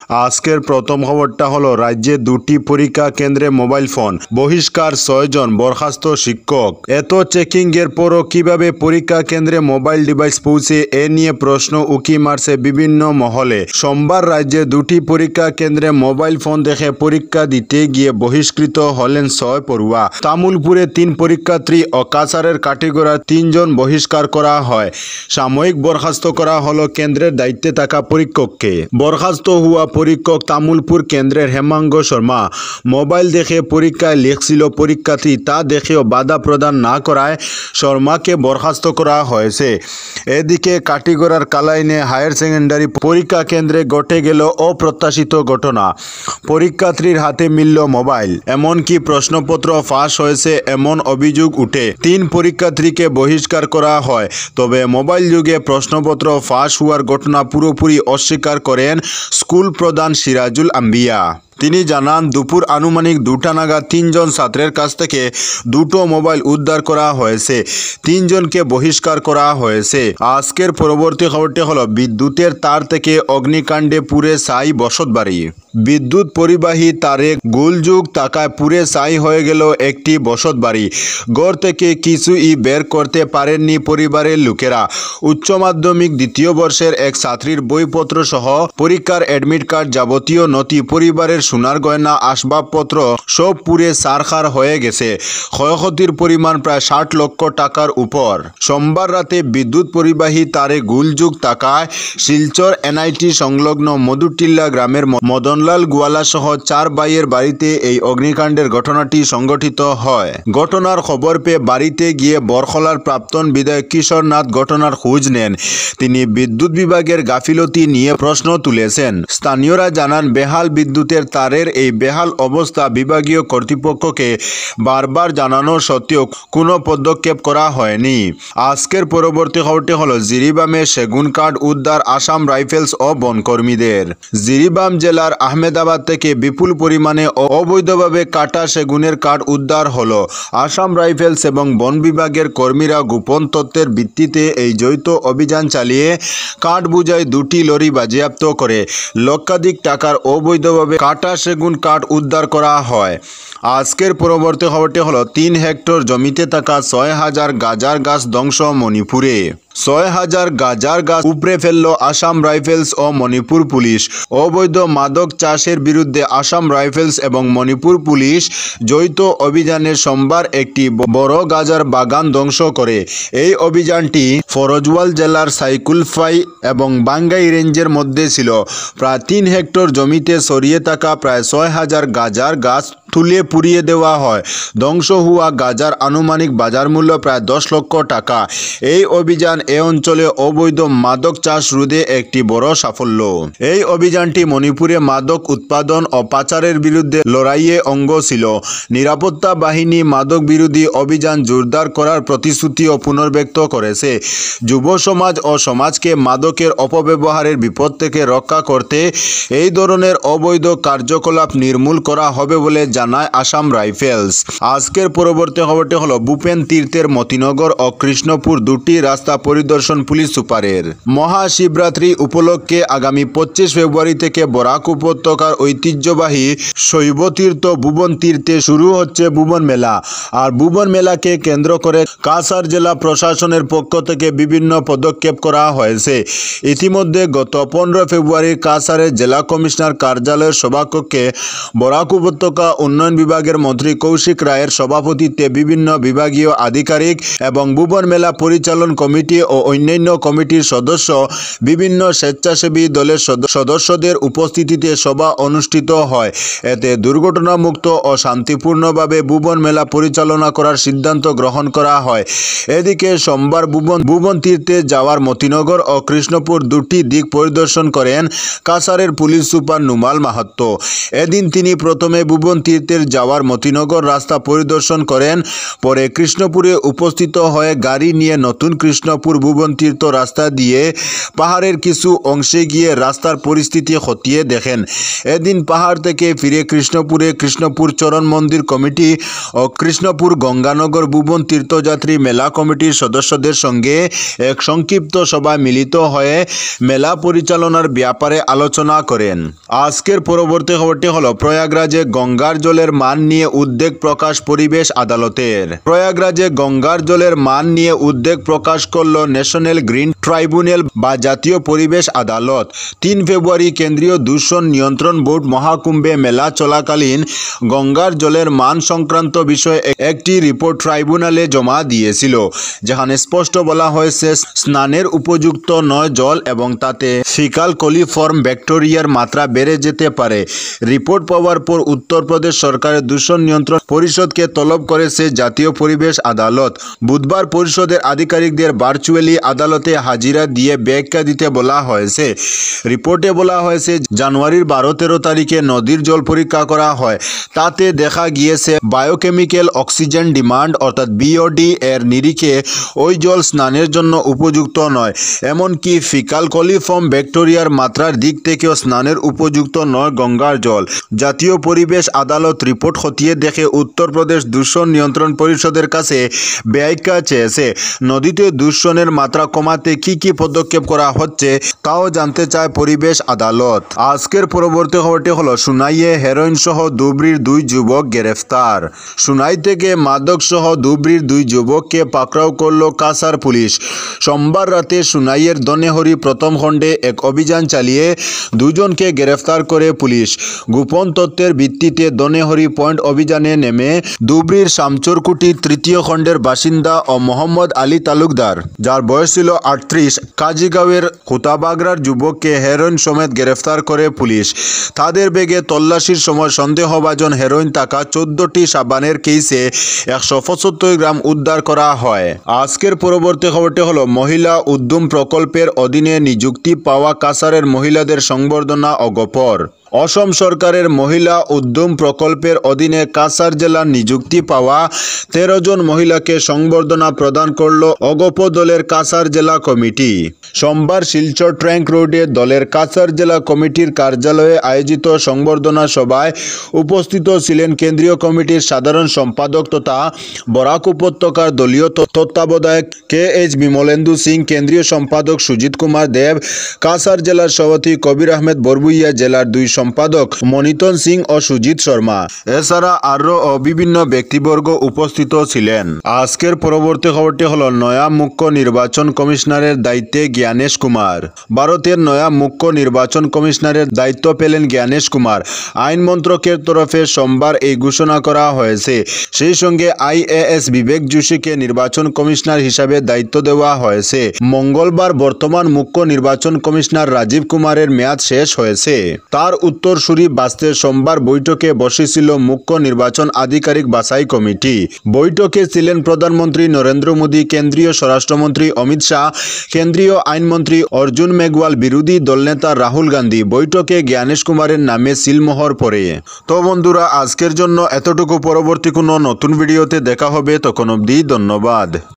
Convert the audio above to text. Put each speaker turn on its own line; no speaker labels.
আজকের প্রথম খবরটা হলো রাজ্যে দুটি পরীক্ষা কেন্দ্রে মোবাইল ফোন বহিষ্কার 6 জন বরখাস্ত শিক্ষক। এত চেকিং এর পরও কিভাবে পরীক্ষা কেন্দ্রে মোবাইল ডিভাইস পৌঁছে এ নিয়ে প্রশ্ন উকি মারছে বিভিন্ন মহলে। সোমবার রাজ্যে দুটি পরীক্ষা কেন্দ্রে মোবাইল ফোন দেখে পরীক্ষা দিতে গিয়ে বহিষ্কৃত হলেন 6 পড়ুয়া। তামুলপুরে 3 পরীক্ষার্থী ও কাছাড়ের কাটিগড়ার 3 জন বহিষ্কার করা হয়। সাময়িক বরখাস্ত করা হলো কেন্দ্রের দায়িত্বে থাকা পরীক্ষককে। বরখাস্ত হওয়া পরীক্ষক তামুলপুর কেন্দ্রের হেমাঙ্গ শর্মা। মোবাইল দেখে পরীক্ষায় লিখছিল পরীক্ষার্থী, তা দেখেও বাধা প্রদান না করায় শর্মাকে বরখাস্ত করা হয়েছে। এদিকে কাটিগড়ার কালাইনে হায়ার সেকেন্ডারি পরীক্ষা কেন্দ্রে ঘটে গেল অপ্রত্যাশিত ঘটনা। পরীক্ষার্থীর হাতে মিলল মোবাইল, এমনকি প্রশ্নপত্র ফাঁস হয়েছে এমন অভিযোগ উঠে 3 পরীক্ষার্থীকে বহিষ্কার করা হয়। তবে মোবাইল যুগে প্রশ্নপত্র ফাঁস হওয়ার ঘটনা পুরোপুরি অস্বীকার করেন স্কুল প্রধান সিরাজুল আম্বিয়া। তিনি জানান, দুপুর আনুমানিক 2টা নাগাদ 3 জন ছাত্রের কাছ থেকে 2টো মোবাইল উদ্ধার করা হয়েছে। 3 জনকে বহিষ্কার করা হয়েছে। আজকের পরবর্তী খবরটি হলো বিদ্যুতের তার থেকে অগ্নিকাণ্ডে পুড়ে ছাই বসতবাড়ি। বিদ্যুৎ পরিবাহী তারে গোলযোগ থাকায় পুড়ে ছাই হয়ে গেল একটি বসতবাড়ি। ঘর থেকে কিছুই বের করতে পারেননি পরিবারের লোকেরা। উচ্চ মাধ্যমিক 2য় বর্ষের এক ছাত্রীর বইপত্র সহ পরীক্ষার অ্যাডমিট কার্ড, যাবতীয় নথি, পরিবারের সোনার গয়না, আসবাবপত্র সব পুড়ে ছারখার হয়ে গেছে। ক্ষয়ক্ষতির পরিমাণ প্রায় 60 লক্ষ টাকার উপর। সোমবার রাতে বিদ্যুৎ পরিবাহী তারে গোলযোগ থাকায় শিলচর এনআইটি সংলগ্ন মধুটিল্লা গ্রামের মদনলাল গোয়ালা সহ 4 ভাইয়ের বাড়িতে এই অগ্নিকাণ্ডের ঘটনাটি সংঘটিত হয়। ঘটনার খবর পেয়ে বাড়িতে গিয়ে বরখলার প্রাক্তন বিধায়ক কিশোর নাথ ঘটনার খোঁজ নেন। তিনি বিদ্যুৎ বিভাগের গাফিলতি নিয়ে প্রশ্ন তুলেছেন। স্থানীয়রা জানান, বেহাল বিদ্যুতের তারের এই বেহাল অবস্থা বিভাগীয় কর্তৃপক্ষকে বারবার জানানো সত্ত্বেও কোনো পদক্ষেপ করা হয়নি। আজকের পরবর্তী খবরটি হলো জিরিবামে সেগুন কাঠ উদ্ধার আসাম রাইফেলস ও বনকর্মীদের। জিরিবাম জেলার আহমেদাবাদ থেকে বিপুল পরিমাণে অবৈধভাবে কাটা সেগুনের কাঠ উদ্ধার হলো। আসাম রাইফেলস এবং বন বিভাগের কর্মীরা গোপন তথ্যের ভিত্তিতে এই যৌথ অভিযান চালিয়ে কাঠ বোঝাই 2টি লরি বাজেয়াপ্ত করে লক্ষাধিক টাকার অবৈধভাবে কাটা সেগুন কাঠ উদ্ধার করা হয়। আজকের পরবর্তী খবরটি হলো 3 হেক্টর জমিতে থাকা 6000 গাজার গাছ ধ্বংস মণিপুরে। 6000 গাজার গাছ উপড়ে ফেলল আসাম রাইফেলস ও মণিপুর পুলিশ। অবৈধ মাদক চাষের বিরুদ্ধে আসাম রাইফেলস এবং মণিপুর পুলিশ যৌথ অভিযানে সোমবার একটি বড় গাজার বাগান ধ্বংস করে। এই অভিযানটি ফরজওয়াল জেলার সাইকুলফাই এবং বাঙ্গাই রেঞ্জের মধ্যে ছিল। প্রায় 3 হেক্টর জমিতে ছড়িয়ে থাকা প্রায় 6000 গাজার গাছ তুলে পুড়িয়ে দেওয়া হয়। ধ্বংস হওয়া গাজার আনুমানিক বাজার মূল্য প্রায় 10 লক্ষ টাকা। এই অভিযান এ অঞ্চলে অবৈধ মাদক চাষ রোধে একটি বড় সাফল্য। এই অভিযানটি মণিপুরে মাদক উৎপাদন ও পাচারের বিরুদ্ধে লড়াইয়ে অঙ্গ ছিল। নিরাপত্তা বাহিনী মাদক বিরোধী অভিযান জোরদার করার প্রতিশ্রুতিও পুনর্ব্যক্ত করেছে। যুব সমাজ ও সমাজকে মাদকের অপব্যবহারের বিপদ থেকে রক্ষা করতে এই ধরনের অবৈধ কার্যকলাপ নির্মূল করা হবে বলে জানায় আসাম রাইফেলস। আজকের পরবর্তী খবরটি হলো ভূপেন তীর্থের মতিনগর ও কৃষ্ণপুর 2টি রাস্তা পরিদর্শন পুলিশ সুপারের। মহাশিবরাত্রি উপলক্ষে আগামী 25 ফেব্রুয়ারি থেকে বরাক উপত্যকার ঐতিহ্যবাহী শৈবতীর্থ ভুবন তীর্থে শুরু হচ্ছে ভুবন মেলা। আর ভুবন মেলাকে কেন্দ্র করে কাছাড় জেলা প্রশাসনের পক্ষ থেকে বিভিন্ন পদক্ষেপ করা হয়েছে। ইতিমধ্যে গত 15 ফেব্রুয়ারি কাছাড়ের জেলা কমিশনার কার্যালয়ের সভাকক্ষে বরাক উপত্যকা উন্নয়ন বিভাগের মন্ত্রী কৌশিক রায়ের সভাপতিত্বে বিভিন্ন বিভাগীয় আধিকারিক এবং ভুবন মেলা পরিচালন কমিটি ও অন্যান্য কমিটির সদস্য, বিভিন্ন স্বেচ্ছাসেবী দলের সদস্যদের উপস্থিতিতে সভা অনুষ্ঠিত হয়। এতে দুর্ঘটনামুক্ত ও শান্তিপূর্ণভাবে ভুবন মেলা পরিচালনা করার সিদ্ধান্ত গ্রহণ করা হয়। এদিকে সোমবার ভুবন তীর্থে যাওয়ার মতিনগর ও কৃষ্ণপুর 2টি দিক পরিদর্শন করেন কাছাড়ের পুলিশ সুপার নুমাল মাহাত্তো। এদিন তিনি প্রথমে ভুবন তীর্থে বাড়িতে যাওয়ার মতিনগর রাস্তা পরিদর্শন করেন। পরে কৃষ্ণপুরে উপস্থিত হয়ে গাড়ি নিয়ে নতুন কৃষ্ণপুর ভুবন তীর্থ রাস্তা দিয়ে পাহাড়ের কিছু অংশে গিয়ে রাস্তার পরিস্থিতি খতিয়ে দেখেন। এদিন পাহাড় থেকে ফিরে কৃষ্ণপুরে কৃষ্ণপুর চরণ মন্দির কমিটি ও কৃষ্ণপুর গঙ্গানগর ভুবন তীর্থযাত্রী মেলা কমিটির সদস্যদের সঙ্গে এক সংক্ষিপ্ত সভায় মিলিত হয়ে মেলা পরিচালনার ব্যাপারে আলোচনা করেন। আজকের পরবর্তী খবরটি হলো প্রয়াগরাজে গঙ্গার জলের মান নিয়ে উদ্বেগ প্রকাশ পরিবেশ আদালতের। প্রয়াগরাজে গঙ্গার জলের মান নিয়ে উদ্বেগ প্রকাশ করল ন্যাশনাল গ্রিন ট্রাইব্যুনাল বা জাতীয় পরিবেশ আদালত। 3 ফেব্রুয়ারি কেন্দ্রীয় দূষণ নিয়ন্ত্রণ বোর্ড মহাকুম্ভে মেলা চলাকালীন গঙ্গার জলের মান সংক্রান্ত বিষয়ে একটি রিপোর্ট ট্রাইব্যুনালে জমা দিয়েছিল, যেখানে স্পষ্ট বলা হয়েছে স্নানের উপযুক্ত নয় জল এবং তাতে ফিকাল কলিফর্ম ব্যাকটেরিয়ার মাত্রা বেড়ে যেতে পারে। রিপোর্ট পাওয়ার পর উত্তরপ্রদেশ সরকারের দূষণ নিয়ন্ত্রণ পরিষদকে তলব করেছে জাতীয় পরিবেশ আদালত। বুধবার পরিষদের আধিকারিকদের ভার্চুয়ালি আদালতে হাজিরা দিয়ে ব্যাখ্যা দিতে বলা হয়েছে। রিপোর্টে বলা হয়েছে জানুয়ারির 12-13 তারিখে নদীর জল পরীক্ষা করা হয়। তাতে দেখা গিয়েছে বায়োকেমিক্যাল অক্সিজেন ডিমান্ড অর্থাৎ বিওডি এর নিরিখে ওই জল স্নানের জন্য উপযুক্ত নয়। এমনকি ফিকাল কলিফর্ম ব্যাকটেরিয়ার মাত্রার দিক থেকেও স্নানের উপযুক্ত নয় গঙ্গার জল। জাতীয় পরিবেশ আদালত রিপোর্ট খতিয়ে দেখে উত্তরপ্রদেশ দূষণ নিয়ন্ত্রণ পরিষদের কাছে ব্যাখ্যা চেয়েছে। নদীতে দূষণের মাত্রা কমাতে কি পদক্ষেপ করা হচ্ছে তাও জানতে চায় পরিবেশ আদালত। আজকের পরবর্তী খবরটি হলো সুনাইয়ে হেরোইন সহ ধুবড়ীর 2 যুবক গ্রেফতার। সুনাই থেকে মাদক সহ ধুবড়ীর 2 যুবককে পাকড়াও করল কাছাড় পুলিশ। সোমবার রাতে সুনাইয়ের দনেহরি প্রথম খণ্ডে এক অভিযান চালিয়ে 2 জনকে গ্রেফতার করে পুলিশ। গোপন তথ্যের ভিত্তিতে দনেহরি পয়েন্ট অভিযানে নেমে ধুবড়ীর শামচরকুটি 3য় খণ্ডের বাসিন্দা ও মোহাম্মদ আলী তালুকদার, যার বয়স ছিল 38, কাজিগাঁওয়ের হুতাবাগরার যুবককে হেরোইন সমেত গ্রেফতার করে পুলিশ। তাদের ব্যাগে তল্লাশির সময় সন্দেহভাজন হেরোইন থাকা 14টি সাবানের কেসে 175 গ্রাম উদ্ধার করা হয়। আজকের পরবর্তী খবরটি হলো মহিলা উদ্যম প্রকল্পের অধীনে নিযুক্তি পাওয়া কাছাড়ের মহিলাদের সংবর্ধনা ও গফর। অসম সরকারের মহিলা উদ্যম প্রকল্পের অধীনে কাছাড় জেলার নিযুক্তি পাওয়া 13 জন মহিলাকে সংবর্ধনা প্রদান করল অগপ দলের কাছাড় জেলা কমিটি। সোমবার শিলচর ট্র্যাঙ্ক রোডে দলের কাছাড় জেলা কমিটির কার্যালয়ে আয়োজিত সংবর্ধনা সভায় উপস্থিত ছিলেন কেন্দ্রীয় কমিটির সাধারণ সম্পাদক তথা বরাক উপত্যকার দলীয় তত্ত্বাবধায়ক KH বিমলেন্দু সিং, কেন্দ্রীয় সম্পাদক সুজিত কুমার দেব, কাছাড় জেলার সভাপতি কবির আহমেদ বরবুইয়া, জেলার 2 সম্পাদক মনিতন সিং ও সুজিত শর্মা, এছাড়া আরও বিভিন্ন ব্যক্তিবর্গ উপস্থিত ছিলেন। আজকের পরবর্তী খবরটি হলো নয়া মুখ্য নির্বাচন কমিশনারের দায়িত্বে জ্ঞানেশ কুমার। ভারতের নয়া মুখ্য নির্বাচন কমিশনারের দায়িত্ব পেলেন জ্ঞানেশ কুমার। আইন মন্ত্রকের তরফে সোমবার এই ঘোষণা করা হয়েছে। সেই সঙ্গে IAS বিবেক যোশীকে নির্বাচন কমিশনার হিসাবে দায়িত্ব দেওয়া হয়েছে। মঙ্গলবার বর্তমান মুখ্য নির্বাচন কমিশনার রাজীব কুমারের মেয়াদ শেষ হয়েছে। তার উত্তরসূরি বাছতে সোমবার বৈঠকে বসেছিল মুখ্য নির্বাচন আধিকারিক বাছাই কমিটি। বৈঠকে ছিলেন প্রধানমন্ত্রী নরেন্দ্র মোদী, কেন্দ্রীয় স্বরাষ্ট্রমন্ত্রী অমিত শাহ, কেন্দ্রীয় আইনমন্ত্রী অর্জুন মেঘওয়াল, বিরোধী দলনেতা রাহুল গান্ধী। বৈঠকে জ্ঞানেশ কুমারের নামে সিলমোহর পড়ে। তো বন্ধুরা, আজকের জন্য এতটুকু। পরবর্তী কোনো নতুন ভিডিওতে দেখা হবে, তখন অবধি ধন্যবাদ।